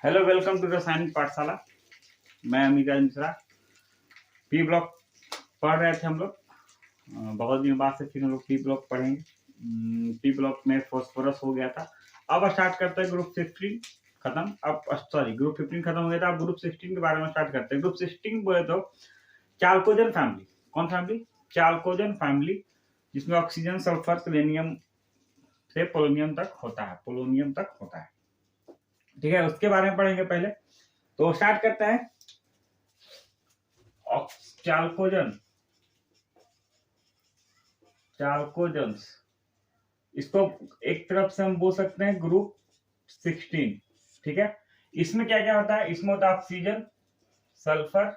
Hello, welcome to रसायनिक पाठशाला। मैं अमित मिश्रा। पी ब्लॉक पढ़ रहे थे हम लोग। बहुत दिन बाद से फिर हम लोग पी ब्लॉक पढ़ेंगे। पी ब्लॉक में फॉस्फोरस हो गया था। अब स्टार्ट करते हैं ग्रुप 15 खत्म। अब सॉरी, ग्रुप 15 खत्म हो गया था। अब ग्रुप 16 के बारे में स्टार्ट करते हैं। ग्रुप 16 बोले तो चाल्कोजन फैमिली। कौन फैमिली? चाल्कोजन फैमिली, जिसमें ऑक्सीजन, सल्फर, सेलेनियम से पोलोनियम तक होता है। पोलोनियम तक होता है, ठीक है। उसके बारे में पढ़ेंगे पहले। तो स्टार्ट करते हैं। चाल्कोजन, चाल्कोजन्स, इसको एक तरफ से हम बोल सकते हैं ग्रुप 16, ठीक है। इसमें क्या क्या होता है? इसमें होता है ऑक्सीजन, सल्फर,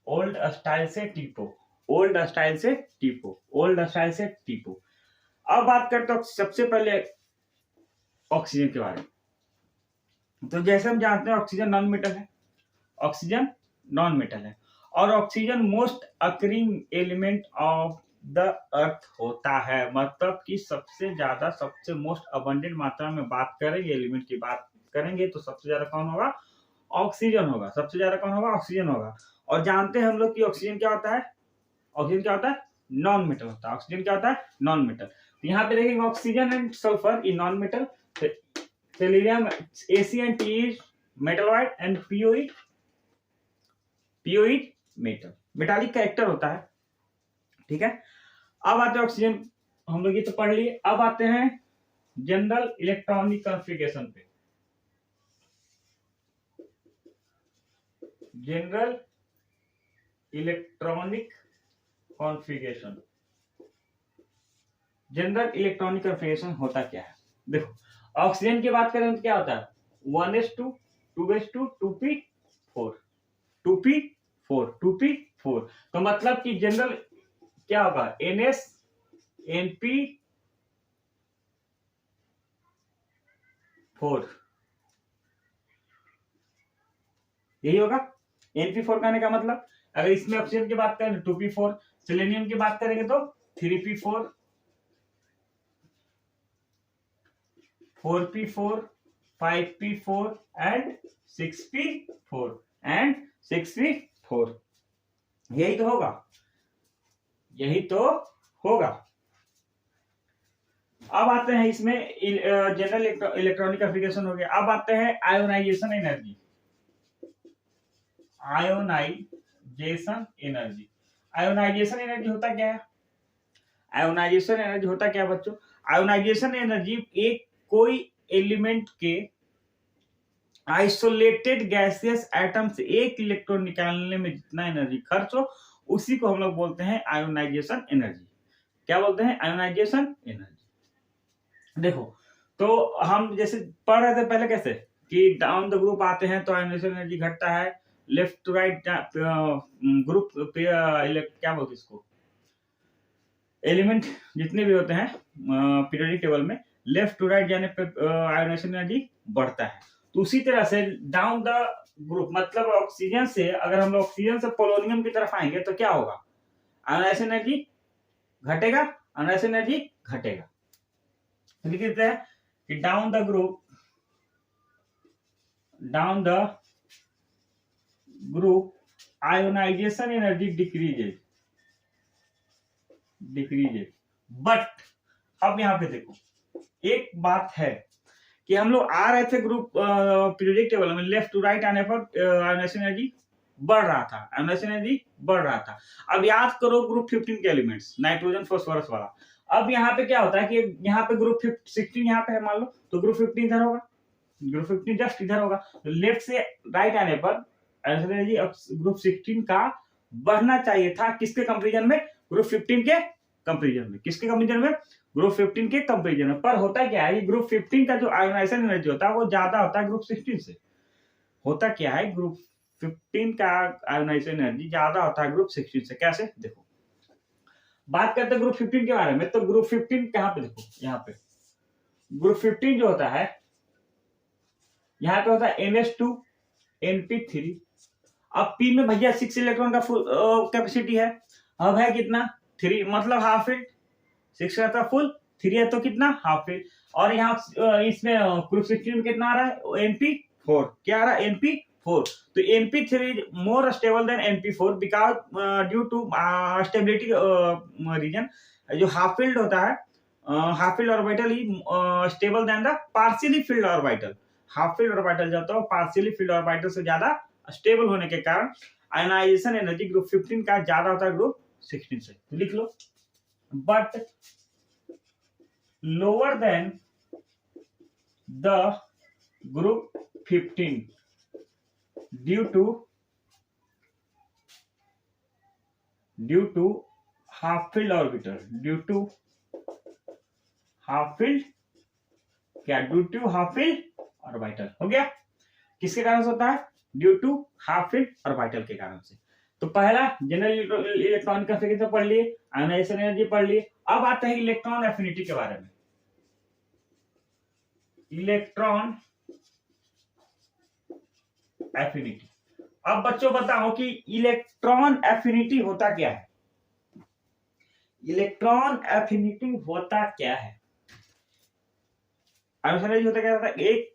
ओल्ड स्टाइल से टीपो, ओल्ड स्टाइल से टीपो, ओल्ड स्टाइल से टीपो। अब बात करते हैं सबसे पहले ऑक्सीजन के बारे में। तो जैसे हम जानते हैं ऑक्सीजन नॉन मेटल है। ऑक्सीजन नॉन मेटल है और oxygen most occurring element of the earth होता है। मतलब कि सबसे ज्यादा, सबसे मोस्ट अबंडेंट मात्रा में बात करेंगे, एलिमेंट की बात करेंगे तो सबसे ज्यादा कौन होगा? ऑक्सीजन होगा। सबसे ज्यादा कौन होगा? ऑक्सीजन होगा। और जानते हैं हम लोग कि ऑक्सीजन क्या होता है? ऑक्सीजन क्या होता है? नॉन मेटल होता है। ऑक्सीजन क्या होता है? Non metal. तो यहाँ पे देखेंगे oxygen and sulphur in non metal, selenium AC and T is metalloid and पीओइड मेटल, मेटालिक कैरेक्टर होता है, ठीक है। अब आते हैं ऑक्सीजन, हम लोग ये तो पढ़ लिए। अब आते हैं जनरल इलेक्ट्रॉनिक कॉन्फ़िगरेशन पे। General electronic configuration, general electronic configuration होता क्या है? देखो, ऑक्सीजन की बात करें तो क्या होता है? 1s2 2s2 2p4 2p4 2p4। तो मतलब कि जनरल क्या होगा? NS NP4, यही होगा। NP4 कहने का मतलब, अगर इसमें ऑक्सीजन की बात करें तो 2p4, सेलेनियम की बात करेंगे तो 3p4 4p4 5p4 and 6p4 and 6p4। यही तो होगा, यही तो होगा। अब आते हैं इसमें जनरल इलेक्ट्रॉनिक कॉन्फ़िगरेशन हो गया। अब आते हैं ionization energy. Ionization energy, ionization energy होता क्या है? आयोनाइजेशन एनर्जी होता क्या बच्चों? आयोनाइजेशन एनर्जी एक कोई एलिमेंट के आइसोलेटेड गैसियस एटम से एक इलेक्ट्रॉन निकालने में जितना एनर्जी खर्च हो, उसी को हम लोग बोलते हैं आयोनाइजेशन एनर्जी। क्या बोलते हैं? Ionization energy. देखो, तो हम जैसे पढ़ रहे थे पहले कैसे कि डाउन द ग्रुप आते हैं तो आयोनाइजेशन एनर्जी घटता है, लेफ्ट टू राइट ग्रुप क्या बोलते इसको, एलिमेंट जितने भी होते हैं पीरियोडिक टेबल में, लेफ्ट टू राइट जाने पे आयोनाइजेशन एनर्जी बढ़ता है। तो उसी तरह से डाउन द ग्रुप, मतलब ऑक्सीजन से, अगर हम लोग ऑक्सीजन से पोलोनियम की तरफ आएंगे तो क्या होगा? आयोनाइजेशन एनर्जी घटेगा, आयोनाइजेशन एनर्जी घटेगा। तो लिख देते हैं कि down the group, down the group ionization energy decreases, decreases. But अब यहां पे देखो, एक बात है कि हम लोग आ रहे थे ग्रुप पीरियोडिक टेबल में, लेफ्ट टू राइट आने पर आयोनाइजेशन एनर्जी बढ़ रहा था, आयोनाइजेशन एनर्जी बढ़ रहा था। अब याद करो ग्रुप 15 के एलिमेंट्स, नाइट्रोजन फास्फोरस वाला। अब यहाँ पे क्या होता है कि यहाँ पे ग्रुप 16 यहाँ पे है मान लो, तो ग्रुप 15 इधर होगा, ग्रुप 15 जस्ट इधर होगा। तो लेफ्ट से राइट आने पर आयोनाइजेशन एनर्जी ग्रुप 16 का बढ़ना चाहिए था। किसके कंपेरिजन में? ग्रुप 15 के कंपेरिजन में। किसके कंपेरिजन में? ग्रुप 15 के कंपेरिजन में। पर होता क्या है, ग्रुप 15 का जो आयोनाइजेशन एनर्जी होता है वो ज्यादा होता है ग्रुप 16 से। होता क्या है, ग्रुप 15 का आयोनाइजेशन एनर्जी ज्यादा होता है ग्रुप 16 से। कैसे? देखो, बात करते हैं ग्रुप 15 के बारे में। तो ग्रुप 15 कहां पे? देखो यहाँ पे ग्रुप 15 जो होता है, यहाँ पे होता है NH2 NP3। अब P में भैया 6 इलेक्ट्रॉन का फुल कैपेसिटी है। अब है कितना? 3, मतलब हाफ इट 6 रहता फुल 3 है तो कितना हाफ फील्ड। और यहाँ इसमें ग्रुप 16 में कितना आ रहा है NP4, क्या आ रहा है NP4। तो NP3 is more stable than NP4 because due to stability reason. जो हाफ फील्ड होता है, हाफ फील्ड ऑर्बिटल ही stable than the partially filled orbital. Half filled orbital जो होता है पार्शियली फील्ड ऑर्बिटल से ज्यादा स्टेबल होने के कारण आयनाइजेशन एनर्जी ग्रुप 15 का ज्यादा होता है ग्रुप 16 से। तो लिख लो, but lower than the group 15 due to half filled orbital, due to half filled orbital हो गया। किसके कारण से होता है? Due to half filled orbital के कारण से। तो पहला जनरल इलेक्ट्रॉनिक कॉन्फ़िगरेशन पढ़ लिए, आयनाइजेशन एनर्जी पढ़ लिए। अब आते हैं इलेक्ट्रॉन एफिनिटी के बारे में। Electron affinity. अब बच्चों बताओ कि इलेक्ट्रॉन एफिनिटी होता क्या है? इलेक्ट्रॉन एफिनिटी होता क्या है? आयनाइजेशन एनर्जी होता क्या था? एक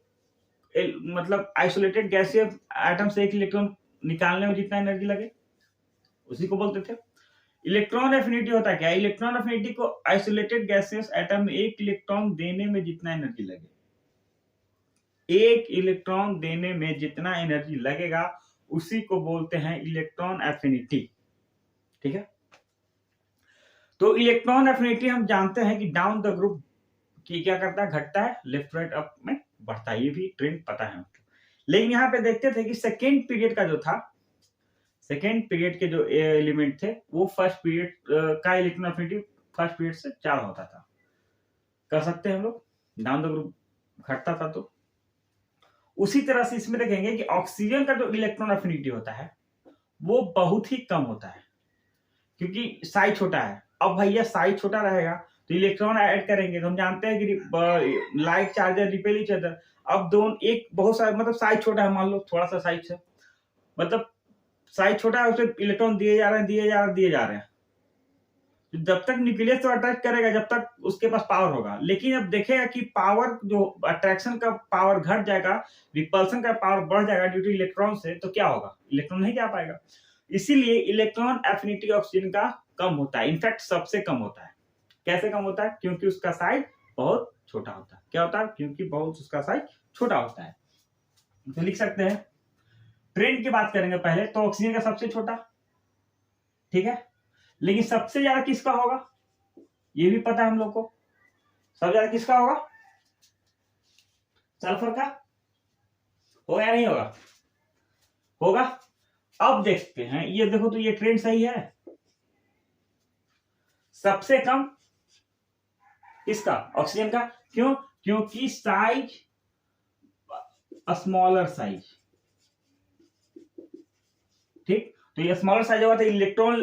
मतलब आइसोलेटेड गैसीय एटम से एक इलेक्ट्रॉन निकालने में जितना एनर्जी लगे उसी को बोलते थे। इलेक्ट्रॉन एफिनिटी होता क्या है? इलेक्ट्रॉन एफिनिटी को आइसोलेटेड गैसियस एटम में एक इलेक्ट्रॉन देने में जितना एनर्जी लगे, एक इलेक्ट्रॉन देने में जितना एनर्जी लगेगा उसी को बोलते हैं इलेक्ट्रॉन एफिनिटी। ठीक है, तो इलेक्ट्रॉन एफिनिटी हम जानते हैं कि डाउन द ग्रुप की क्या करता है, घटता है, लेफ्ट राइट अप में बढ़ता है, ये भी ट्रेंड पता है हमको। लेकिन यहाँ पे देखते थे कि सेकेंड पीरियड का जो था, सेकेंड पीरियड के जो एलिमेंट थे वो फर्स्ट पीरियड का इलेक्ट्रॉन एफिनिटी फर्स्ट पीरियड से 4 होता था। कर सकते हैं हम लोग, डाउन द ग्रुप घटता था। तो उसी तरह से इसमें देखेंगे कि ऑक्सीजन का जो इलेक्ट्रॉन एफिनिटी होता है वो बहुत ही कम होता है, क्योंकि साइज छोटा है। अब भैया साइज छोटा रहेगा तो इलेक्ट्रॉन ऐड करेंगे, तो हम जानते हैं कि like charger repel each other. अब दोनों एक बहुत सारा मतलब साइज छोटा है, मान लो थोड़ा सा साइज है, मतलब साइज छोटा है, उसे इलेक्ट्रॉन दिए जा रहे हैं। तो जब तक न्यूक्लियस तो अट्रैक्ट करेगा जब तक उसके पास पावर होगा, लेकिन अब देखेगा कि पावर जो अट्रैक्शन का पावर घट जाएगा, रिपल्सन का पावर बढ़ जाएगा ड्यू टू इलेक्ट्रॉन से, तो क्या होगा? इलेक्ट्रॉन नहीं जा पाएगा। इसीलिए इलेक्ट्रॉन एफिनिटी ऑक्सीजन का कम होता है, इनफैक्ट सबसे कम होता है। कैसे कम होता है? क्योंकि उसका साइज बहुत छोटा होता है। क्या होता है? क्योंकि बहुत उसका साइज छोटा होता है। तो लिख सकते हैं, ट्रेंड की बात करेंगे पहले तो ऑक्सीजन का सबसे छोटा, ठीक है, लेकिन सबसे ज्यादा किसका होगा ये भी पता है हम लोग को। सबसे ज्यादा किसका होगा? सल्फर का। होगा या नहीं होगा? होगा। अब देखते हैं, ये देखो तो ये ट्रेंड सही है। सबसे कम किसका? ऑक्सीजन का। क्यों? क्योंकि साइज स्मॉलर साइज, ठीक। तो ये स्मॉलर साइज होगा तो इलेक्ट्रॉन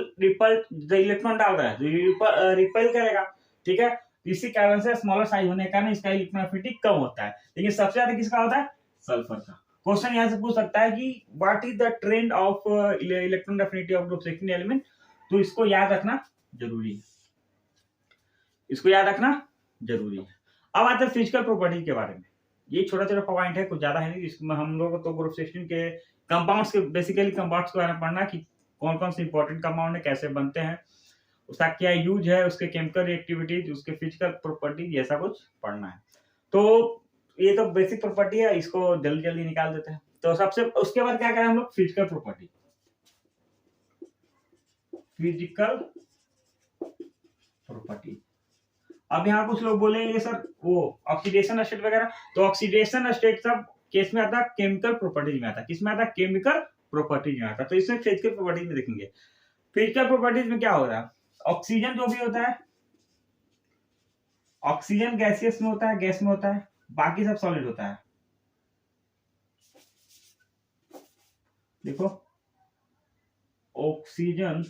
इलेक्ट्रॉन डाल रहा है तो रिपेल करेगा, ठीक है। इसी कारण से स्मॉलर साइज होने के कारण इसका इलेक्ट्रॉन एफिनिटी कम होता है। लेकिन सबसे ज्यादा किसका होता है? सल्फर का। क्वेश्चन यहां से पूछ सकता है कि what is the trend of electron affinity of group 16 element. तो इसको याद रखना जरूरी है, इसको याद रखना जरूरी है। अब आते हैं फिजिकल प्रॉपर्टी के बारे में। ये छोटा छोटा पॉइंट है, कुछ ज्यादा है नहीं। इसमें हम लोग तो ग्रुप 16 के कंपाउंड्स के बेसिकली कंपाउंड्स के बारे में पढ़ना कि कौन कौन से इंपॉर्टेंट कंपाउंड है, कैसे बनते हैं, उसका क्या यूज है, उसके केमिकल रिएक्टिविटीज, उसके फिजिकल प्रॉपर्टीज, ऐसा कुछ पढ़ना है। तो ये तो बेसिक प्रॉपर्टी है, इसको जल्दी जल्दी निकाल देते हैं। तो सबसे उसके बाद क्या करें हम लोग? Physical property. Physical property. अब यहाँ कुछ लोग बोलेंगे सर वो ऑक्सीडेशन स्टेट वगैरह, तो ऑक्सीडेशन स्टेट सब केस में आता है, केमिकल प्रॉपर्टीज में आता है। किसमें आता है? केमिकल प्रॉपर्टीज में आता है। तो इसमें फिजिकल प्रॉपर्टीज में देखेंगे। फिजिकल प्रॉपर्टीज में क्या हो रहा है? ऑक्सीजन जो भी होता है, ऑक्सीजन गैसियस में होता है, गैस में होता है, बाकी सब सॉलिड होता है। देखो, oxygen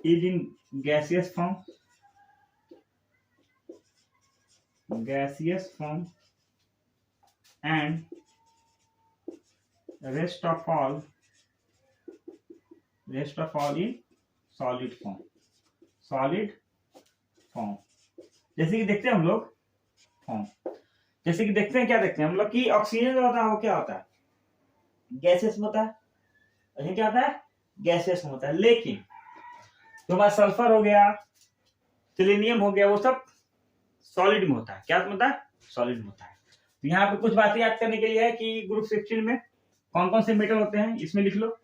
is in gaseous form, and rest of all in solid form, solid form. जैसे कि देखते हैं हम लोग फॉर्म, जैसे कि देखते हैं, क्या देखते हैं हम लोग कि ऑक्सीजन जो होता है वो क्या होता है, गैसेस में होता है। ये क्या होता है, गैसेस में होता है। लेकिन जो हमारा सल्फर हो गया, सेलेनियम हो गया, वो सब सॉलिड में होता है। क्या होता है, सॉलिड में होता है। तो यहाँ पे कुछ बातें याद करने के लिए है कि ग्रुप 16 में कौन कौन से मेटल होते हैं, इसमें लिख लो।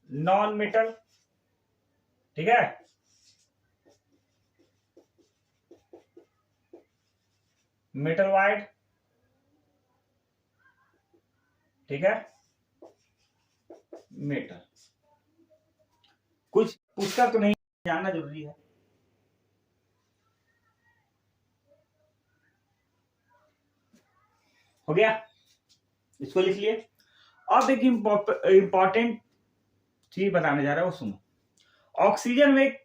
नॉन मेटल, ठीक है, मेटल वाइड, ठीक है, मेटल। कुछ पूछकर तो नहीं, जानना जरूरी है। हो गया, इसको लिख लिए। अब एक इंपॉर्टेंट चीज बताने जा रहा है, वो सुनो। ऑक्सीजन में एक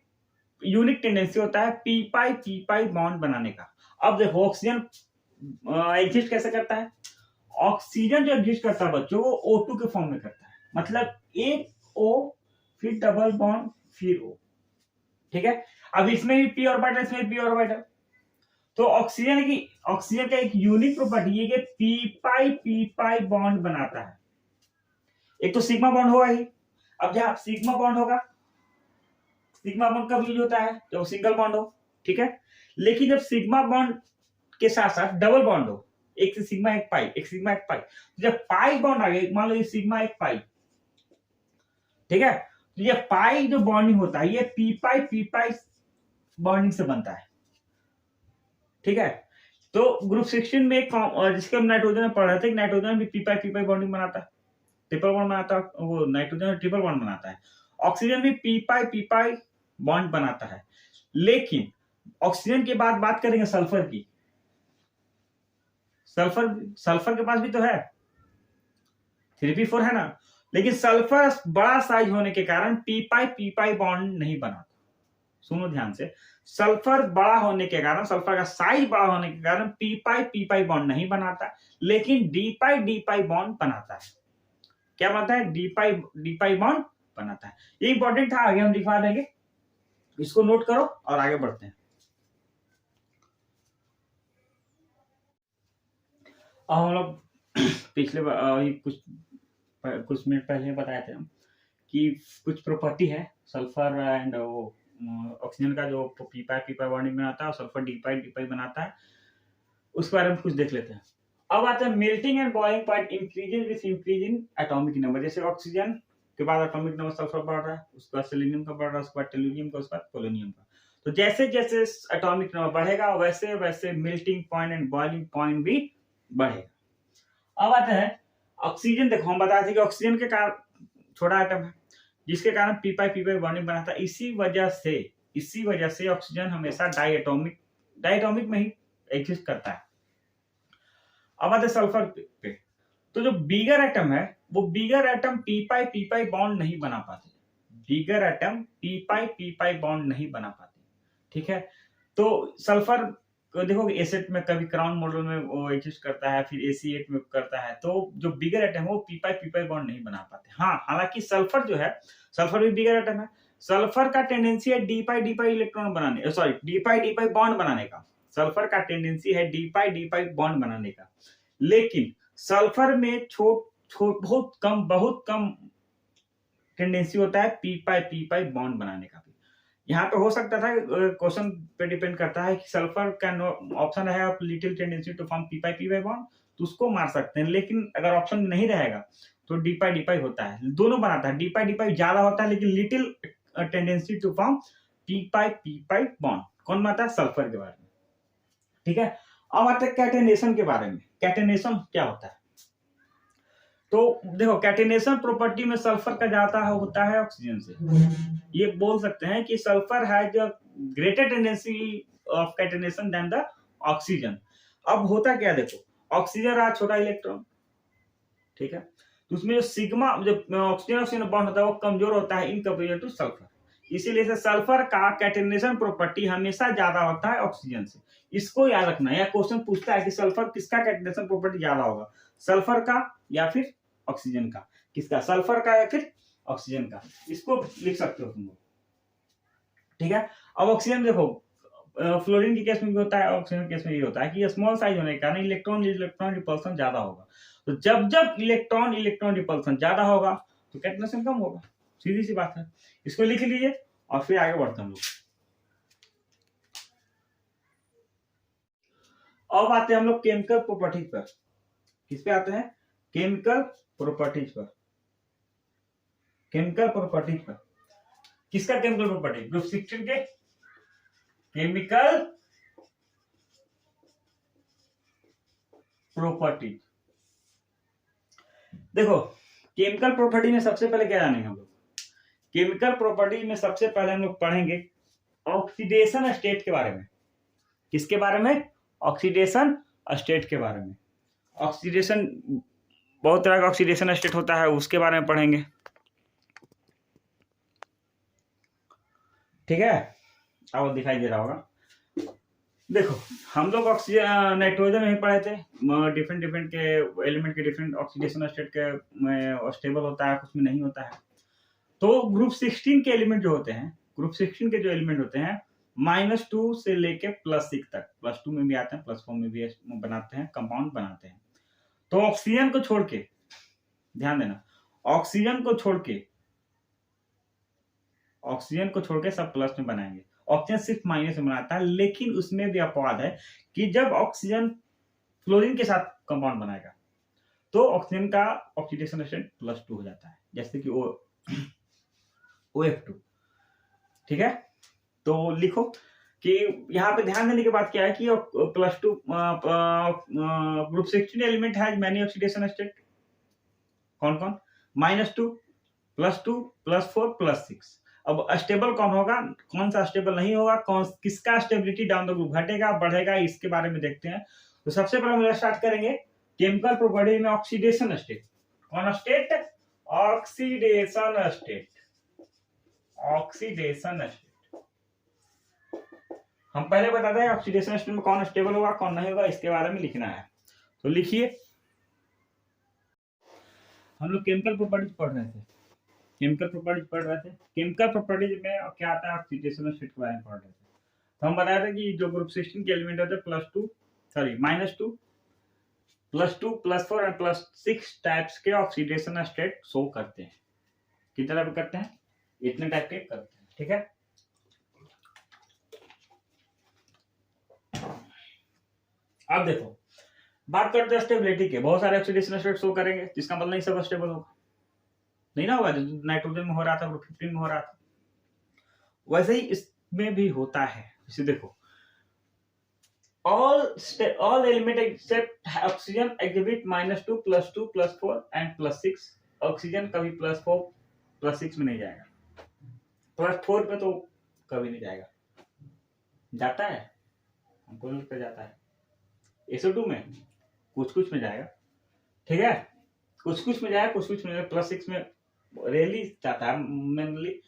यूनिक टेंडेंसी होता है पी पाई बॉन्ड बनाने का। अब देखो ऑक्सीजन एग्जिस्ट कैसे करता है। ऑक्सीजन जो एग्जिस्ट करता है बच्चों, वो O2 के फॉर्म में करता है। मतलब एक O, फिर डबल बॉन्ड, फिर O, ठीक है। अब इसमें भी पी ऑर्बिटल, इसमें पी ऑर्बिटल। तो ऑक्सीजन का एक यूनिक प्रॉपर्टी है कि पी पाई बॉन्ड बनाता है। एक तो सिग्मा बॉन्ड होगा ही। अब जहां सिग्मा बॉन्ड होगा, सिग्मा बॉन्ड कब यूज होता है, जब सिंगल बॉन्ड हो, ठीक है। लेकिन जब सिग्मा बॉन्ड के साथ साथ डबल बॉन्ड हो, एक से सिग्मा एक पाई, एक सिग्मा एक पाई, तो जब पाई बॉन्ड आ गया, मान लो ये सिग्मा एक पाई, ठीक है, तो ये पाई जो बॉन्डिंग होता है, ये पी पाई बॉन्डिंग से बनता है, ठीक है। तो ग्रुप 16 में जिसके हम नाइट्रोजन में पढ़ रहे थे, नाइट्रोजन भी पी पाई बॉन्डिंग बनाता है, ट्रिपल बॉन्ड बनाता है, वो नाइट्रोजन ट्रिपल बॉन्ड बनाता है। ऑक्सीजन भी पी पाई बॉन्ड बनाता है। लेकिन ऑक्सीजन के बाद बात करेंगे सल्फर की। सल्फर के पास भी तो है 3p4 है ना, लेकिन सल्फर बड़ा साइज होने के कारण पी पाई बॉन्ड नहीं बनाता। सुनो ध्यान से, सल्फर बड़ा होने के कारण, सल्फर का साइज बड़ा होने के कारण पी पाई बॉन्ड नहीं बनाता, लेकिन डी पाई बॉन्ड बनाता है। क्या बनता है, डी पाई बॉन्ड बनाता है। ये इंपॉर्टेंट था, आगे हम दिखा देंगे, इसको नोट करो और आगे बढ़ते हैं। अब हम लोग पिछले कुछ मिनट पहले बताए थे हम कि कुछ प्रॉपर्टी है सल्फर एंड ऑक्सीजन का, जो पी पाई बॉन्डिंग बनाता है और सल्फर डी पाई बनाता है, उसके बारे में कुछ देख लेते हैं। अब आता है melting and boiling point increases with increase in atomic number. जैसे ऑक्सीजन के बाद एटॉमिक नंबर सल्फर बढ़ रहा है, उसके बाद सेलेनियम का बढ़ रहा है, उसके बाद टेलुरियम का, उसके बाद पोलोनियम का। तो जैसे जैसे एटॉमिक नंबर बढ़ेगा, वैसे वैसे melting point and boiling point भी बढ़ेगा। अब आते हैं ऑक्सीजन। देखो हम बताए थे कि ऑक्सीजन के कारण छोटा एटम है, जिसके कारण पी पाई बॉन्डिंग बनाता है। इसी वजह से ऑक्सीजन हमेशा डायटोमिक में ही एग्जिस्ट करता है। अब आते सल्फर पे। तो जो बिगर एटम है, वो बिगर एटम पी पाई बॉन्ड नहीं बना पाते। बिगर एटम पी पाई बॉन्ड नहीं बना पाते, ठीक है। तो सल्फर देखो एसिड में कभी क्राउन मॉडल में वो एग्जिस्ट करता है, फिर AC8 में करता है। तो जो बिगर एटम है वो पी पाई बॉन्ड नहीं बना पाते। हाँ, हालांकि सल्फर जो है, सल्फर भी बिगर एटम है। सल्फर का टेंडेंसी है डी पाई इलेक्ट्रॉन बनाने, सॉरी डी पाई बॉन्ड बनाने का। सल्फर का टेंडेंसी है डी पाई बॉन्ड बनाने का। लेकिन सल्फर में बहुत कम टेंडेंसी होता है पी पाई बॉन्ड बनाने का भी। यहाँ पे हो सकता था, क्वेश्चन पे डिपेंड करता है कि सल्फर का ऑप्शन है आप little tendency to form P pi bond, तो उसको मार सकते हैं। लेकिन अगर ऑप्शन नहीं रहेगा तो डी पाई होता है, दोनों बनाता है। डी पाई ज्यादा होता है, लेकिन little tendency to form P pi bond कौन बनाता है, सल्फर के बारे में, ठीक है। अब आते हैं कैटेनेशन के बारे में। कैटेनेशन क्या होता है, तो देखो कैटेनेशन प्रॉपर्टी में सल्फर का ज्यादा होता है ऑक्सीजन से। ये बोल सकते हैं कि sulphur has a greater tendency of catenation than the oxygen. अब होता क्या, देखो ऑक्सीजन रहा छोटा इलेक्ट्रॉन, ठीक है, तो उसमें जो सिग्मा, जब ऑक्सीजन बॉन्ड होता है, वो कमजोर होता है इन कंपेरिजन टू सल्फर। इसीलिए से सल्फर का कैटेनेशन प्रॉपर्टी हमेशा ज्यादा होता है ऑक्सीजन से। इसको याद रखना है। क्वेश्चन पूछता है कि सल्फर किसका कैटेनेशन प्रॉपर्टी ज्यादा होगा, सल्फर का या फिर ऑक्सीजन का। किसका, सल्फर का या फिर ऑक्सीजन का। इसको लिख सकते हो तुम लोग। ठीक है। अब ऑक्सीजन देखो, फ्लोरीन के केस में भी होता है, ऑक्सीजन के केस में ये होता है कि स्मॉल साइज होने के कारण इलेक्ट्रॉन रिपल्सन ज्यादा होगा। तो जब जब इलेक्ट्रॉन रिपल्सन ज्यादा होगा तो कैटेनाइजेशन कम होगा, सीधी सी बात है। इसको लिख लीजिए और फिर आगे बढ़ते हैं हम लोग। अब आते हैं हम लोग केमिकल प्रॉपर्टीज पर। किस पे आते हैं? केमिकल प्रॉपर्टीज पर। केमिकल प्रॉपर्टीज पर किसका केमिकल प्रॉपर्टी? ग्रुप 16 के केमिकल प्रॉपर्टी। देखो, केमिकल प्रॉपर्टी में सबसे पहले क्या जानेंगे हम लोग? केमिकल प्रॉपर्टी में सबसे पहले हम लोग पढ़ेंगे ऑक्सीडेशन स्टेट के बारे में। किसके बारे में? ऑक्सीडेशन स्टेट के बारे में। ऑक्सीडेशन, बहुत तरह का ऑक्सीडेशन स्टेट होता है, उसके बारे में पढ़ेंगे, ठीक है। अब दिखाई दे रहा होगा। देखो, हम लोग ऑक्सीजन नाइट्रोजन में पढ़े थे, डिफरेंट के एलिमेंट के डिफरेंट ऑक्सीडेशन स्टेट के स्टेबल होता है, कुछ में नहीं होता है। तो ग्रुप 16 के एलिमेंट जो होते हैं, ग्रुप 16 के जो एलिमेंट होते हैं -2 से लेके +6 तक, +2 में भी आते हैं, +4 में भी बनाते हैं, कंपाउंड बनाते हैं। तो ऑक्सीजन को छोड़ के, ध्यान देना, ऑक्सीजन को छोड़ के सब प्लस में बनाएंगे। ऑक्सीजन सिर्फ माइनस में बनाता है, लेकिन उसमें भी अपवाद है कि जब ऑक्सीजन फ्लोरीन के साथ कंपाउंड बनाएगा तो ऑक्सीजन का ऑक्सीडेशन स्टेट +2 हो जाता है, जैसे कि OF2, ठीक है। तो लिखो कि यहाँ पे ध्यान देने की बात क्या है कि +2 ग्रुप 16 एलिमेंट है मैनी ऑक्सीडेशन स्टेट। कौन कौन? -2, +2, +4, +6। अब स्टेबल कौन होगा, कौन सा स्टेबल नहीं होगा, किसका स्टेबिलिटी डाउन द ग्रुप घटेगा बढ़ेगा, इसके बारे में देखते हैं। तो सबसे पहले हम स्टार्ट करेंगे केमिकल प्रॉपर्टी में ऑक्सीडेशन स्टेट। कौन state? Oxidation state. Oxidation state हम पहले बताते हैं ऑक्सीडेशन स्टेट में कौन स्टेबल होगा कौन नहीं होगा, इसके बारे में लिखना है। तो लिखिए, हम लोग केमिकल प्रॉपर्टीज पढ़ रहे थे, केमिकल प्रॉपर्टीज में क्या आता है? ऑक्सीडेशन स्टेट के बारे में पढ़ रहे थे। तो हम बताए थे कि जो ग्रुप 16 के एलिमेंट होते हैं -2, +4 और +6 टाइप्स के ऑक्सीडेशन स्टेट शो करते हैं। कितने टाइप करते हैं? इतने टाइप के करते हैं, ठीक है। अब देखो, बात करते हैं स्टेबिलिटी के। बहुत सारे ऑक्सीडेशन स्टेट शो करेंगे, जिसका मतलब नहीं सब स्टेबल होगा, नहीं ना होगा। नाइट्रोजन में हो रहा था, ग्रुप 15 में हो रहा था, वैसे ही इसमें भी होता है। इसे देखो, all element except oxygen exhibit -2, +2, +4 and +6। Oxygen कभी +4, +6 में नहीं जाएगा, +4 पे तो कभी नहीं जाएगा। जाता है, हमको लगता जाता है। SO2 में कुछ में जाएगा, ठीक है, कुछ में जाएगा, कुछ में +6 में रेली जाता है, मेनली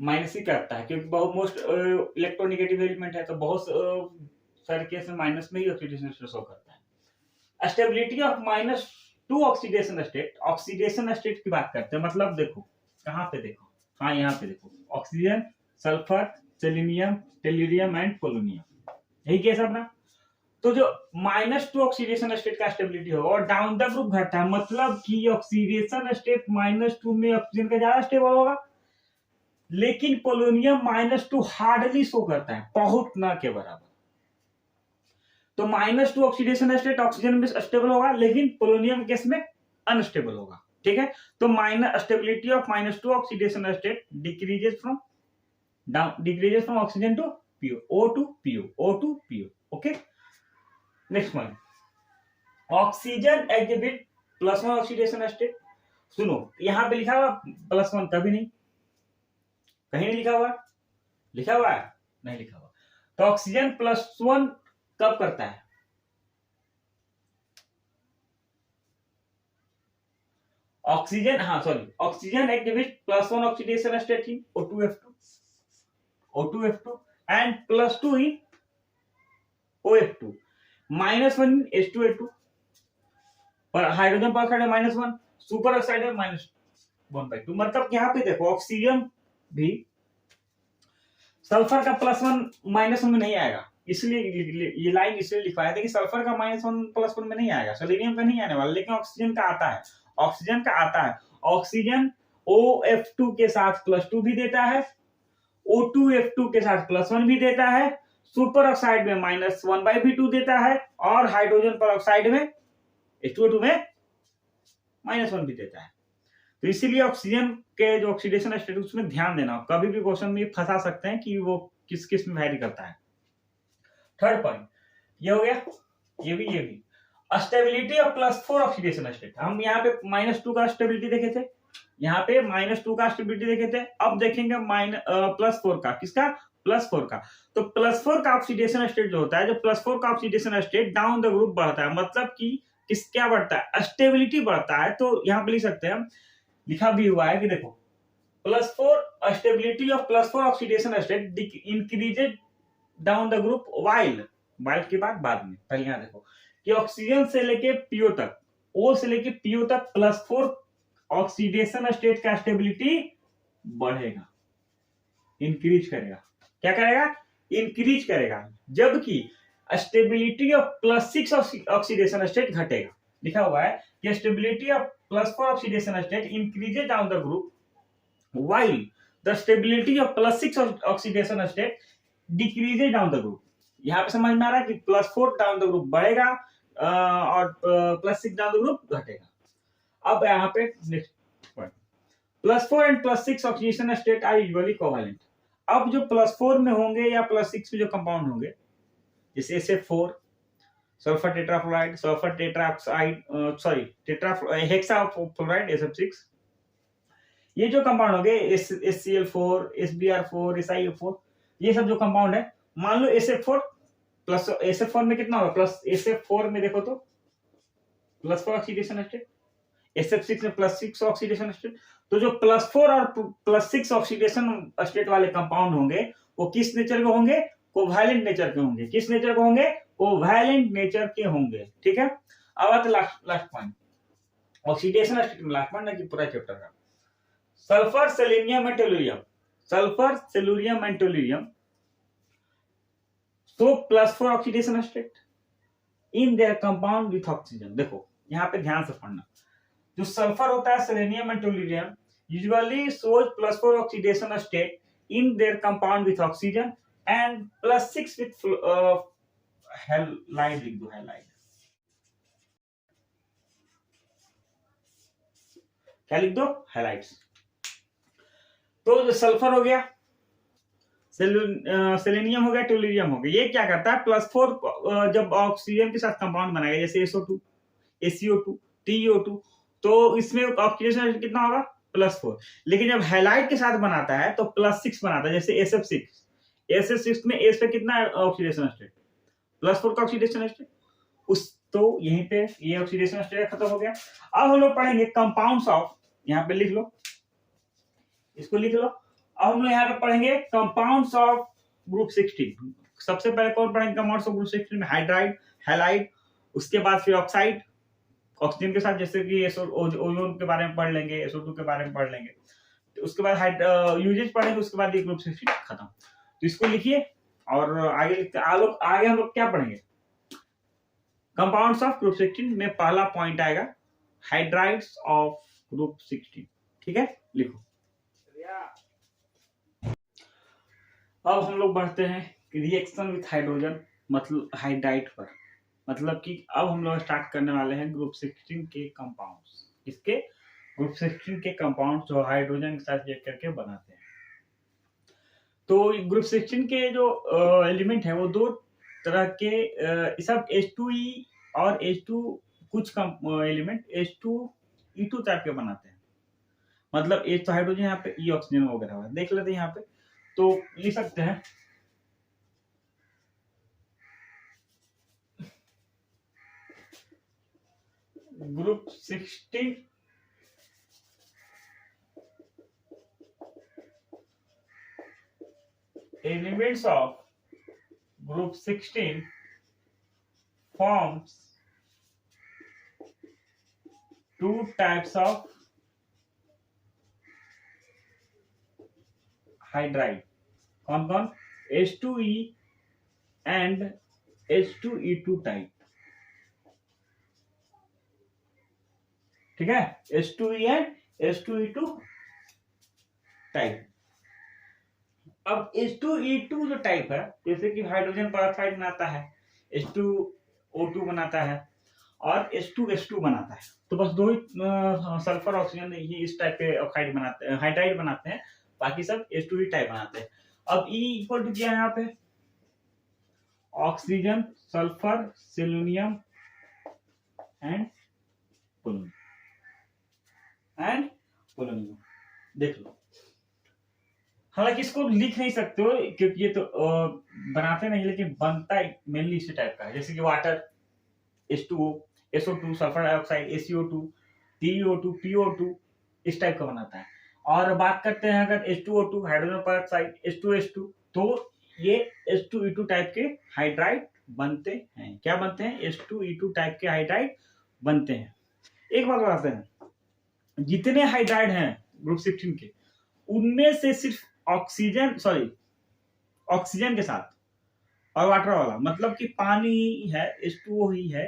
माइनस ही करता है, क्योंकि बहुत मोस्ट इलेक्ट्रोनेगेटिव एलिमेंट है, तो बहुत सारे केस में माइनस में ही ऑक्सीडेशन स्टेट शो करता है। स्टेबिलिटी ऑफ -2 ऑक्सीडेशन स्टेट की बात करते हैं। मतलब देखो, कहाँ पे देखो, हाँ यहाँ पे देखो, oxygen, sulphur, selenium, tellurium and polonium, यही केस अपना। तो जो -2 ऑक्सीडेशन स्टेट का स्टेबिलिटी होगा और डाउन द ग्रुप घटता है, मतलब कि ऑक्सीडेशन स्टेट -2 में ऑक्सीजन का ज्यादा स्टेबल होगा, लेकिन पोलोनियम -2 हार्डली शो करता है, बहुत ना के बराबर। तो -2 ऑक्सीडेशन स्टेट ऑक्सीजन में स्टेबल होगा, लेकिन पोलोनियम केस में अनस्टेबल होगा, ठीक है। तो stability of -2 oxidation state decreases from oxygen to PO, O to PO, okay. Next one, oxygen exhibit +1 oxidation state. सुनो, यहां पे लिखा हुआ +1, कभी नहीं, कहीं नहीं लिखा हुआ, लिखा हुआ है नहीं लिखा हुआ। तो ऑक्सीजन +1 कब करता है? ऑक्सीजन, हाँ sorry, oxygen exhibit +1 oxidation state in O2F2 and +2 in OF2, -1 in H2A2, और हाइड्रोजन परऑक्साइड है -1, सुपर ऑक्साइड है -1/2। मतलब यहाँ पे देखो, ऑक्सीजन भी सल्फर का +1 -1 में नहीं आएगा, इसलिए ये लाइन इसलिए लिखवाया था कि सल्फर का -1 +1 में नहीं आएगा, सेलेनियम का नहीं आने वाला, लेकिन ऑक्सीजन का आता है, ऑक्सीजन का आता है। ऑक्सीजन OF2 के साथ +2 भी देता है, O2F2 के साथ +1 भी देता है, सुपर ऑक्साइड में -1/V2 देता है, और हाइड्रोजन पर ऑक्साइड में H2O2 में -1 भी देता है। तो इसीलिए ऑक्सीजन के जो ऑक्सीडेशन स्टेट उसमें ध्यान देना, कभी भी क्वेश्चन में फंसा सकते हैं कि वो किस किस में वैरी करता है। थर्ड पॉइंट ये हो गया, ये भी स्टेबिलिटी ऑफ +4 ऑक्सीडेशन स्टेट। हम यहाँ पे -2 का स्टेबिलिटी देखे थे, यहाँ पे -2 का स्टेबिलिटी देखे थे, अब देखेंगे +4 का। किसका? +4 का। तो +4 का ऑक्सीडेशन स्टेट जो होता है, जो +4 का oxidation state down the group बढ़ता है, मतलब कि किस क्या बढ़ता है? स्टेबिलिटी बढ़ता है। तो यहाँ पे लिख सकते हैं, लिखा भी हुआ है कि देखो +4 stability of +4 oxidation state increased down the group while के बाद में पहले यहाँ देखो कि ऑक्सीजन से लेके पीओ तक, ओ से लेके पीओ तक +4 ऑक्सीडेशन स्टेट का स्टेबिलिटी बढ़ेगा, इंक्रीज करेगा। क्या करेगा? इंक्रीज करेगा। जबकि स्टेबिलिटी ऑफ +6 ऑक्सीडेशन स्टेट घटेगा। लिखा हुआ है कि stability of +4 oxidation state increases down the group while the stability of +6 oxidation state decreases down the group. यहाँ पे समझ में आ रहा है कि +4 डाउन द ग्रुप बढ़ेगा और +6 डाउन द ग्रुप घटेगा। अब यहाँ पे next point, +4 and +6 oxidation state are usually covalent. अब जो +4 में होंगे या +6 में जो कंपाउंड होंगे, जैसे SF4 sulphur tetrafluoride, sulphur tetroxide, hexafluoride SF6, ये जो कंपाउंड हो गए HCl4, SBr4, SiO4, ये सब जो कंपाउंड है, मान लो SF4 प्लस SF4 में कितना होगा? प्लस SF4 में देखो तो +4 ऑक्सीडेशन स्टेट, SF6 में +6 ऑक्सीडेशन स्टेट। तो जो +4 और +6 ऑक्सीडेशन स्टेट वाले कंपाउंड होंगे वो किस नेचर के होंगे? कोवैलेंट नेचर के होंगे। किस नेचर के होंगे? कोवैलेंट नेचर के होंगे। ठीक है। अब आता लास्ट पॉइंट, ऑक्सीडेशन स्टेट में लास्ट पॉइंट ना कि पूरा चैप्टर का, sulphur, selenium and tellurium. Sulphur, selenium and tellurium तो +4 oxidation state in their compound with oxygen. देखो यहाँ पे ध्यान से पढ़ना, जो सल्फर होता है, selenium and tellurium usually shows +4 oxidation state in their compound with oxygen and +6 with halide. लिख दो हैलाइड। क्या लिख दो? हैलाइड्स। तो जो सल्फर हो गया, सेलेनियम हो गया, टेलुरियम हो गया, ये क्या करता है? +4 जब ऑक्सीजन के साथ कंपाउंड बनाएगा, जैसे SO2, ACO2, TiO2, तो इसमें ऑक्सीडेशन कितना होगा? +4। लेकिन जब हैलाइड के साथ बनाता है तो +6 बनाता है, जैसे SF6। SF6 में एस पे कितना ऑक्सीडेशन स्टेट? +4 का ऑक्सीडेशन स्टेट। उस तो यहीं पे ये ऑक्सीडेशन स्टेट खत्म हो गया। अब हम लोग पढ़ेंगे कंपाउंड्स ऑफ, यहाँ पे लिख लो, इसको लिख लो। अब हम लोग यहाँ पे पढ़ेंगे कंपाउंड्स ऑफ ग्रुप 16। सबसे पहले कौन पढ़ेंगे कंपाउंड्स ऑफ ग्रुप 16 में? हाइड्राइड, हैलाइड, उसके बाद फिर ऑक्साइड ऑक्सीजन के साथ, जैसे कि ओजोन के बारे में पढ़ लेंगे, SO2 के बारे में पढ़ लेंगे, तो उसके बाद यूजेज पढ़ेंगे, उसके बाद ये ग्रुप 16 खत्म। तो इसको लिखिए और आगे लिखते आगे हम लोग क्या पढ़ेंगे? कंपाउंड्स ऑफ ग्रुप 16 में पहला पॉइंट आएगा हाइड्राइड्स ऑफ ग्रुप 16। ठीक है, लिखो। अब हम लोग बढ़ते हैं रिएक्शन विथ हाइड्रोजन, मतलब हाइड्राइड पर। मतलब कि अब हम लोग स्टार्ट करने वाले हैं ग्रुप 16 के कंपाउंड्स। इसके ग्रुप 16 के कंपाउंड्स जो हाइड्रोजन के साथ रिएक्ट करके बनाते हैं। तो ग्रुप 16 के जो एलिमेंट है वो दो तरह के, सब H2E और H2 कुछ एलिमेंट H2E2 टाइप के बनाते हैं। मतलब H तो हाइड्रोजन, यहाँ पे E ऑक्सीजन वगैरह है, देख लेते हैं यहाँ पे। तो लिख सकते हैं group 16 elements of group 16 forms two types of hydride कौन कौन, H2E एंड H2E2 टाइप, ठीक है, H2E एंड H2E2 टाइप। अब H2E2 जो टाइप है, जैसे कि हाइड्रोजन पेरोक्साइड बनाता है, H2O2 बनाता है और H2S2 बनाता है, तो बस दो ही सल्फर ऑक्सीजन ही इस टाइप के ऑक्साइड बनाते हैं, हाइड्राइड बनाते हैं, बाकी सब H2E टाइप बनाते हैं। अब E इक्वल टू क्या है यहाँ पे, oxygen, sulphur, selenium and polonium, देख लो। हालांकि इसको लिख नहीं सकते हो क्योंकि ये तो बनाते नहीं, लेकिन बनता मेनली इसी टाइप का है, जैसे कि water H2O, SO2, sulphur dioxide ACO2, TiO2, PO2, इस टाइप का बनाता है। और बात करते हैं अगर H2O2, हाइड्रोजन पेरोक्साइड, H2S2, तो ये H2E2 टाइप के हाइड्राइड बनते हैं। क्या बनते हैं, H2E2 टाइप के हाइड्राइड बनते हैं। एक बात बताते हैं, जितने हाइड्राइड हैं ग्रुप 16 के, उनमें से सिर्फ ऑक्सीजन के साथ और वाटर वाला, मतलब कि पानी ही है, H2O ही है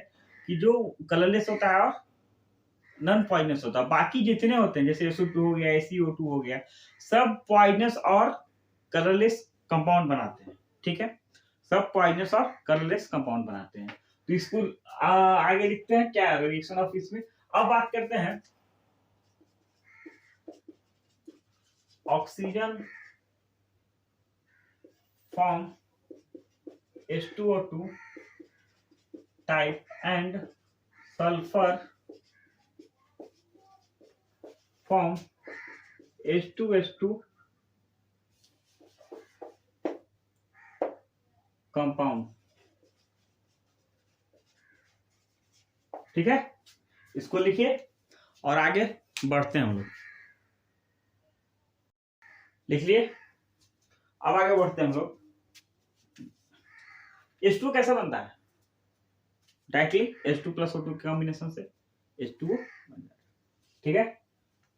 कि जो कलरलेस होता है और नॉन पॉइजनस होता है। बाकी जितने होते हैं जैसे SO2 हो गया, ACO2 हो गया, सब पॉइजनस और कलरलेस कंपाउंड बनाते हैं, ठीक है, सब पॉइजनस और कलरलेस कंपाउंड बनाते हैं। तो इसको आगे लिखते हैं क्या, रिएक्शन ऑफ इसमें। अब बात करते हैं oxygen form H2O2 type and sulfur form H2S2 compound, ठीक है, इसको लिखिए और आगे बढ़ते हैं हम लोग। लिख लिए, अब आगे बढ़ते हैं हम लोग। H2 कैसा बनता है, डायरेक्टली H2 प्लस O2 के कॉम्बिनेशन से H2O, ठीक है,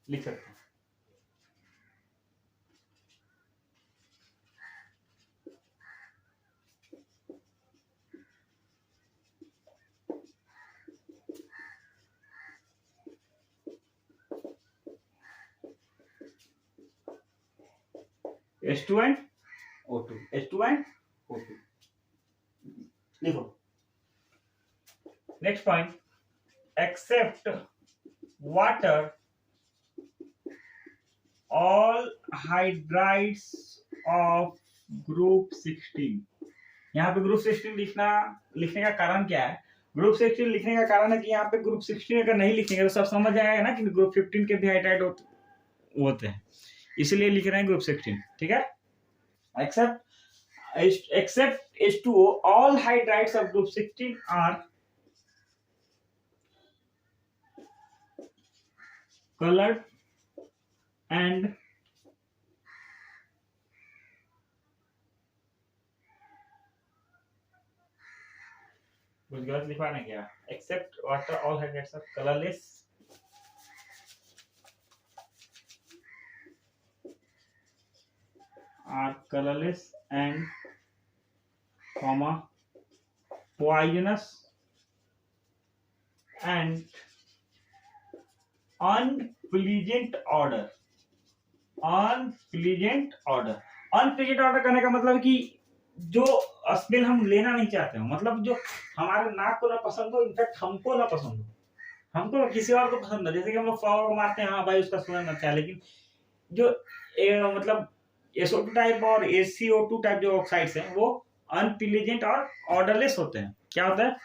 लिख सकते हैं। H2 and O2, H2 and O2 लिखो। Next point, except water all hydrides of group 16। यहाँ पे ग्रुप 16 लिखने का कारण क्या है, ग्रुप 16 लिखने का कारण है कि यहाँ पे ग्रुप 16 अगर नहीं लिखेंगे तो सब समझ जाएगा ना कि ग्रुप 15 के भी हाइड्राइड होते हैं, इसलिए लिख रहे हैं ग्रुप 16, ठीक है। Except H2O, all hydrides of group 16 are colored and कुछ गलत लिखवाना क्या, except water all hydrides are colourless and poisonous and unpleasant order। Unpleasant order करने का मतलब कि जो स्मेल हम लेना नहीं चाहते हो, मतलब जो हमारे नाक को ना पसंद हो, इनफैक्ट हमको ना पसंद हो, हमको किसी और को पसंद है, जैसे कि हम लोग फ्लावर मारते हैं, हाँ भाई उसका सुगंध अच्छा है, लेकिन जो मतलब SO2 टाइप और ACO2 टाइप जो ऑक्साइड्स हैं वो अनप्लीजेंट और ऑर्डरलेस होते हैं। क्या होता है,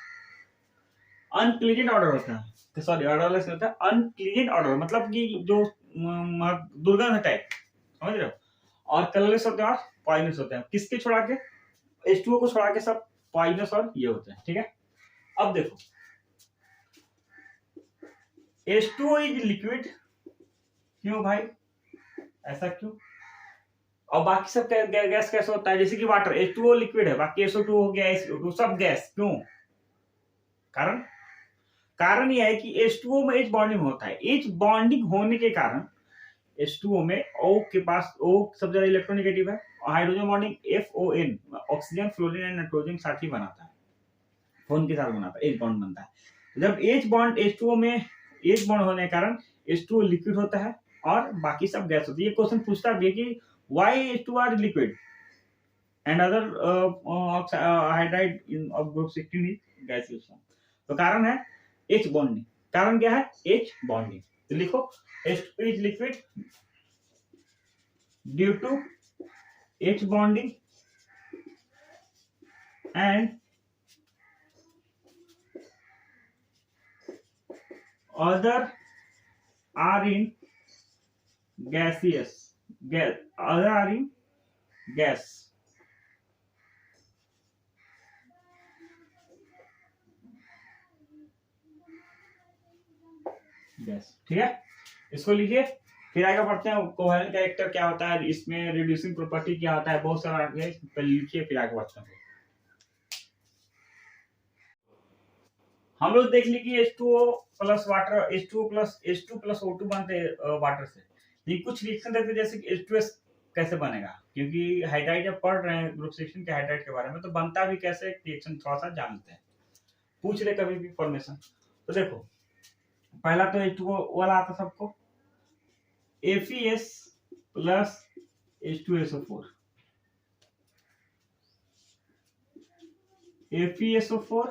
अनप्लीजेंट ऑर्डर होता है, सॉरी ऑर्डरलेस होता है, अनप्लीजेंट ऑर्डर मतलब कि जो दुर्गंध टाइप, समझ रहे हो, और कलरलेस होते हैं और पॉइजनस होते हैं। किसके छोड़ा के, H2O को छोड़ा के सब पॉइजनस और ये होते हैं, ठीक है। अब देखो H2O इज लिक्विड, क्यों भाई, ऐसा क्यों, और बाकी सब गैस कैसे होता है, जैसे कि वाटर H2O लिक्विड है, बाकी SO2 हो गया, SO2 सब गैस, क्यों, कारण यह है कि H2O में H बॉन्डिंग होता है, H बॉन्डिंग होने के कारण H2O में O के पास O सबसे ज्यादा इलेक्ट्रोनेगेटिव है और hydrogen bonding FON oxygen fluorine and nitrogen साथ ही बनाता है, फोन के साथ बनाता है, H बॉन्ड बनता है। जब H बॉन्ड H2O में H बॉन्ड होने के कारण H2O लिक्विड होता है और बाकी सब गैस होती है। ये क्वेश्चन पूछता भी है कि why H2 are liquid and other hydride in of group 16 is gaseous. तो कारण है H बॉन्डिंग। कारण क्या है? H bonding. तो लिखो H2 is liquid due to H bonding and other are in gaseous other are in gas। ठीक है, इसको लिखिए। फिर आगे बढ़ते हैं, कोवेलेंट कैरेक्टर क्या होता है, इसमें रिड्यूसिंग प्रॉपर्टी क्या होता है, बहुत सारा आगे लिखिए, फिर आगे बढ़ते हैं। हम लोग देख ली कि H2O plus water H2O plus O2 बनते वाटर से, लेकिन कुछ रिएक्शन रहते जैसे कि H2S कैसे बनेगा, क्योंकि हाइड्राइड जब पढ़ रहे हैं ग्रुप 16 के हाइड्राइड के बारे में, तो बनता भी कैसे रिएक्शन थोड़ा सा जानते हैं, पूछ ले कभी भी फॉर्मेशन। तो देखो पहला तो H2O वाला आता सबको, FeS plus H2SO4, FeSO4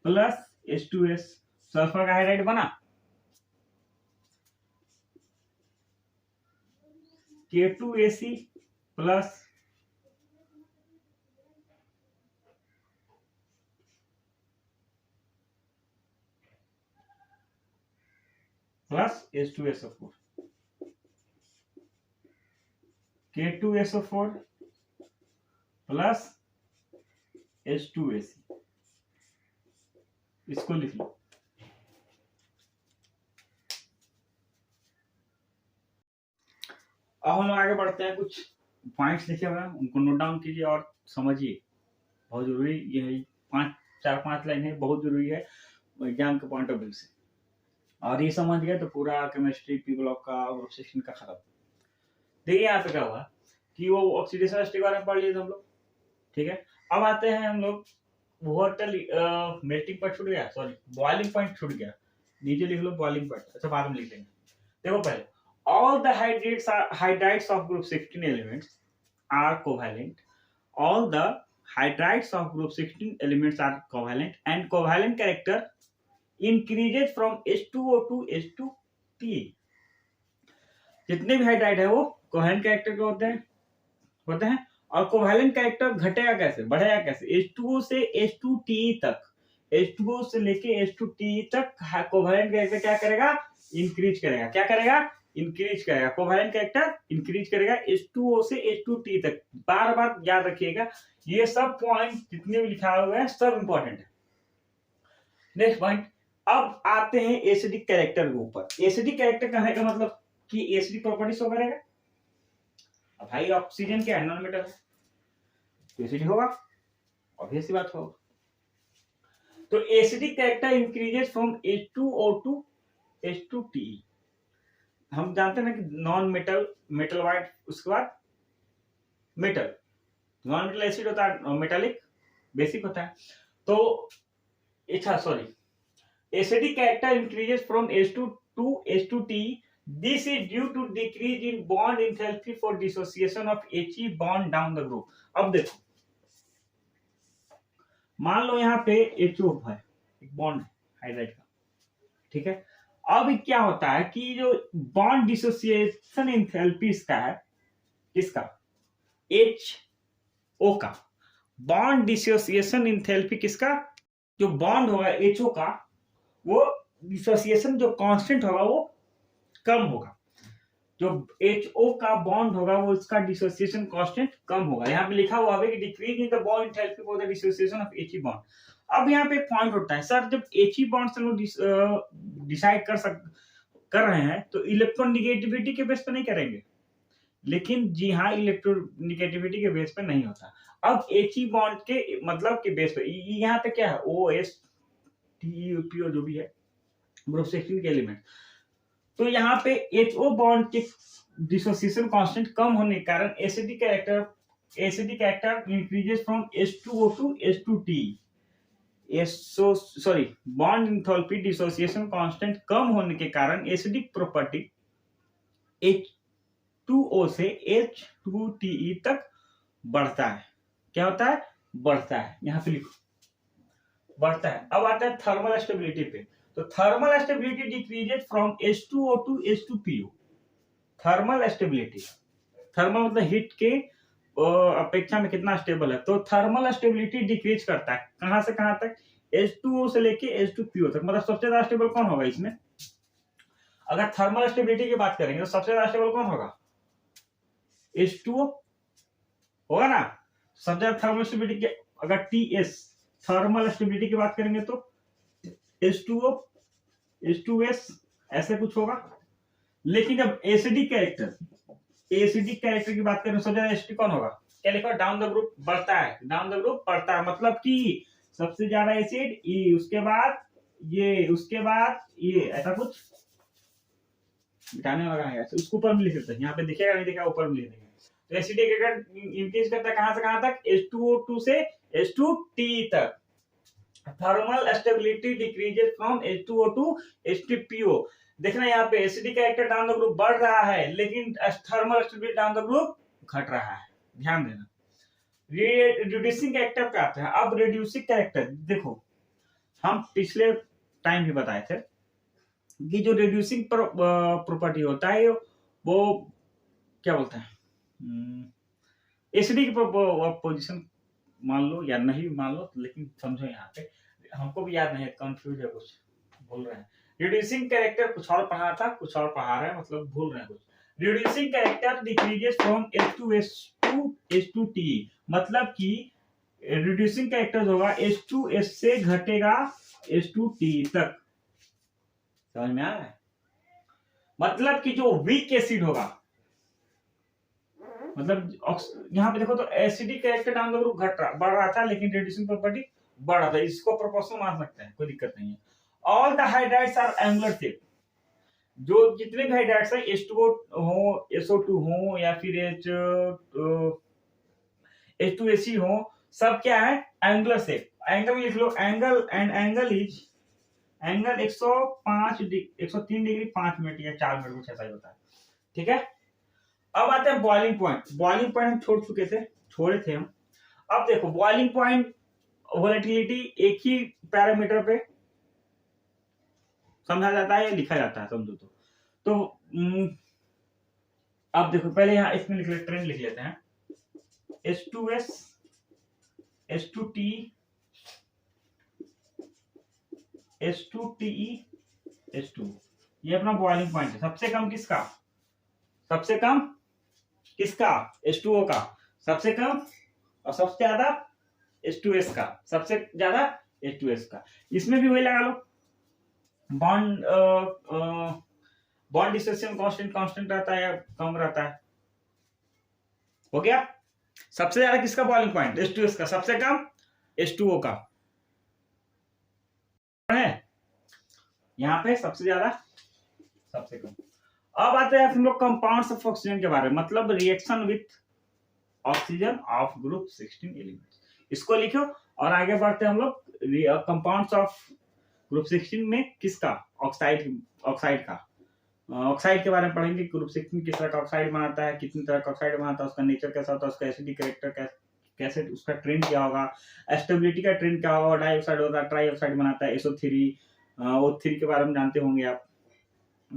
plus H2S, sulphur का हाइड्राइड बना, K2AC plus H2SO4, K2SO4 plus H2AC, इसको लिख लो। अब हम लोग आगे बढ़ते हैं, कुछ पॉइंट्स लिखे हुए हैं उनको नोट डाउन कीजिए और समझिए, बहुत जरूरी ये है, 4-5 लाइन है, बहुत जरूरी है एग्जाम के पॉइंट ऑफ व्यू से, और ये समझ गए तो पूरा केमिस्ट्री पी ब्लॉक का ग्रुप 16 का खत्म। देखिए यहाँ पे क्या हुआ कि वो ऑक्सीडेशन स्टेट बारे में पढ़ लिए हम लोग, ठीक है। अब आते हैं हम लोग वाटर मेल्टिंग पॉइंट छूट गया, सॉरी बॉइलिंग पॉइंट छूट गया, नीचे लिख लो बॉइलिंग पॉइंट, अच्छा बाद में लिख लेंगे। देखो पहले all the hydrides of group 16 elements are covalent, all the hydrides of group 16 elements are covalent and covalent character increases from H2O to H2T। जितने भी हाइड्राइड है वो कोवेलेंट कैरेक्टर के होते हैं और कोवेलेंट कैरेक्टर घटेगा कैसे, बढ़ेगा कैसे, H2O से H2T तक, H2O से लेके H2T तक कोवेलेंट कैरेक्टर क्या करेगा, इंक्रीज करेगा। क्या करेगा? इंक्रीज करेगा। कोवेलेंट कैरेक्टर इंक्रीज करेगा H2O से H2T तक। बार बार याद रखिएगा, ये सब पॉइंट जितने भी लिखा हुआ है सब इंपॉर्टेंट है। नेक्स्ट पॉइंट, अब आते हैं एसिडिक कैरेक्टर के ऊपर। एसिडिक कैरेक्टर कहने का मतलब कि एसिडिक प्रॉपर्टी शो करेगा। अब भाई ऑक्सीजन क्या है, नॉन मेटल है, तो एसिडिक होगा, ऑब्वियस सी बात होगा। तो acidic character increases from H2O to H2T। हम जानते हैं ना कि नॉन मेटल, मेटल वाइट, उसके बाद मेटल, नॉन मेटल एसिड होता है, मेटालिक बेसिक होता है। तो अच्छा sorry, acidic character increases from H2 to H2T। This is due to decrease in bond enthalpy for dissociation of He bond down the group। अब देखो, मान लो यहाँ पे HO है, एक बॉन्ड है हाइड्राइड का, ठीक है। अब क्या होता है कि जो बॉन्ड डिसोसिएशन एंथैल्पी इसका है, किसका, HO का, बॉन्ड डिसोसिएशन एंथैल्पी किसका, जो बॉन्ड होगा HO का, वो डिसोसिएशन जो कांस्टेंट होगा वो कम होगा। जो HO का बॉन्ड होगा वो इसका डिसोसिएशन कांस्टेंट कम होगा। यहाँ पे लिखा हुआ है कि decrease in the bond enthalpy for the dissociation of He bond. अब यहाँ पे पॉइंट होता है, सर जब He बॉन्ड से लोग डिसाइड कर रहे हैं तो इलेक्ट्रोनेगेटिविटी के बेस पे नहीं करेंगे, लेकिन जी हाँ, इलेक्ट्रोनेगेटिविटी के बेस पे नहीं होता। अब He बॉन्ड के मतलब के बेस पे, यहाँ पे क्या है, OS TePO जो भी है ग्रुप 16 के एलिमेंट, तो यहाँ पे HO बॉन्ड के डिसोसिएशन कांस्टेंट कम होने के कारण acidic character increases from H2O to H2T। Bond enthalpy dissociation constant कम होने के कारण एसिडिक प्रॉपर्टी H2O से H2TE तक बढ़ता है। क्या होता है? बढ़ता है। यहां पे लिखो, बढ़ता है। अब आता है थर्मल स्टेबिलिटी पे। तो thermal stability decreases from H2O to H2PO। Thermal stability, thermal मतलब हीट के अपेक्षा में कितना स्टेबल है। तो थर्मल स्टेबिलिटी डिक्रीज करता है कहां से कहां तक? H2O से लेके H2PO तक। मतलब सबसे ज्यादा स्टेबल कौन होगा इसमें? अगर थर्मल स्टेबिलिटी की बात करेंगे तो सबसे ज्यादा स्टेबल कौन होगा? H2O होगा ना। सबसे ज्यादा थर्मल स्टेबिलिटी की अगर TS थर्मल स्टेबिलिटी की बात करेंगे तो H2O, H2S ऐसे कुछ होगा। लेकिन जब एसिडिक कैरेक्टर की बात करें सबसे ज्यादा एसिडिक कौन होगा? क्या लिखा? डाउन द ग्रुप बढ़ता है, डाउन द ग्रुप बढ़ता है। मतलब कि सबसे ज्यादा एसिड E, उसके बाद ये, उसके बाद ये, ऐसा कुछ मिटाने लगा है। उसको ऊपर में लिख देते हैं, यहाँ पे दिखेगा नहीं दिखेगा, ऊपर में लिख देंगे। तो एसिडिक कैरेक्टर इंक्रीज करता है कहां से कहां तक? H2O2 से H2T तक। Thermal stability decreases from H2O to H2PO। देखना यहाँ पे acidic character down the group बढ़ रहा है, लेकिन thermal stability down the group घट रहा है। ध्यान देना। रिड्यूसिंग कैरेक्टर पे आते हैं। अब रिड्यूसिंग कैरेक्टर देखो, हम पिछले टाइम भी बताए थे कि जो रिड्यूसिंग प्रॉपर्टी होता है वो क्या बोलते हैं? एसिडिक पोजीशन मान लो या नहीं मान लो, लेकिन समझो यहाँ पे हमको भी याद नहीं है, कंफ्यूज है, कुछ भूल रहे हैं। रिड्यूसिंग कैरेक्टर कुछ और पढ़ा था, कुछ और पढ़ा रहे हैं, मतलब भूल रहे हैं कुछ। Reducing character decreases from H2S to H2T। मतलब कि रिड्यूसिंग कैरेक्टर होगा H2S से घटेगा H2T तक। समझ में आ रहा है? मतलब कि जो वीक एसिड होगा, मतलब यहाँ पे देखो तो acidic character down the group बढ़ रहा था, लेकिन रिड्यूसिंग प्रॉपर्टी बढ़ रहा था। इसको प्रोपोर्शनल मान सकते हैं, कोई दिक्कत नहीं है। All the hydrides are angular shape. जो जितने भी हाइड्राइड्स हैं, H2O हो, SO2 हो या फिर H2AC हो, सब क्या है? Angular shape. एंगल लिख लो, angle and angle is, angle 103 degree 5 minute या 4 मिनट कुछ ऐसा ही होता है। ठीक है। अब आते हैं बॉइलिंग पॉइंट। बॉइलिंग पॉइंट हम छोड़े थे हम। अब देखो बॉइलिंग पॉइंट वोलेटिलिटी एक ही पैरामीटर पे समझा जाता है या लिखा जाता है, समझो तो अब देखो पहले यहाँ इसमें लिख लेते, ट्रेंड लिख लेते हैं। H2S, H2T, H2TE, H2। ये अपना बॉइलिंग पॉइंट है। सबसे कम किसका? सबसे कम किसका? H2O का सबसे कम, और सबसे ज्यादा H2S का सबसे ज्यादा H2S का। इसमें भी वही लगा लो, बॉन्ड डिसोसिएशन कांस्टेंट रहता है या कम रहता है। हो गया। सबसे ज्यादा किसका बॉइलिंग पॉइंट? H2S का। सबसे कम H2O का है यहाँ पे, सबसे ज्यादा सबसे कम। अब आते हैं हम लोग कंपाउंड्स ऑफ ऑक्सीजन के बारे में, मतलब reaction with oxygen of group 16 elements. इसको लिखो और आगे बढ़ते हैं हम लोग कंपाउंड्स ऑफ ग्रुप 16 में किसका? ऑक्साइड का। ऑक्साइड के बारे में पढ़ेंगे। ग्रुप 16 किस तरह का ऑक्साइड बनाता है, कितनी तरह का ऑक्साइड बनाता है, उसका नेचर कैसा होता है, उसका एसिडिक कैरेक्टर कैसे, उसका ट्रेंड क्या होगा, स्टेबिलिटी का ट्रेंड क्या होगा, डाइऑक्साइड होता है, ट्राइऑक्साइड बनाता है, SO3, O3 के बारे में जानते होंगे आप।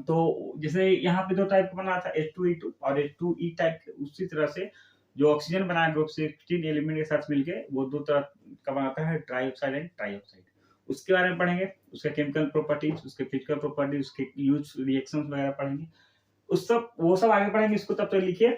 तो जैसे यहाँ पे दो टाइप का बना था, H2E2 और H2E टाइप, उसी तरह से जो ऑक्सीजन बनाया ग्रुप 16 एलिमेंट के साथ मिलके, वो दो तरह का बनाता है, डाइऑक्साइड एंड ट्राइऑक्साइड। उसके बारे में पढ़ेंगे, उसका केमिकल प्रॉपर्टीज, उसके फिजिकल प्रॉपर्टीज, उसके यूज रिएक्शंस वगैरह पढ़ेंगे। वो सब आगे पढ़ेंगे। इसको तब तक लिखिए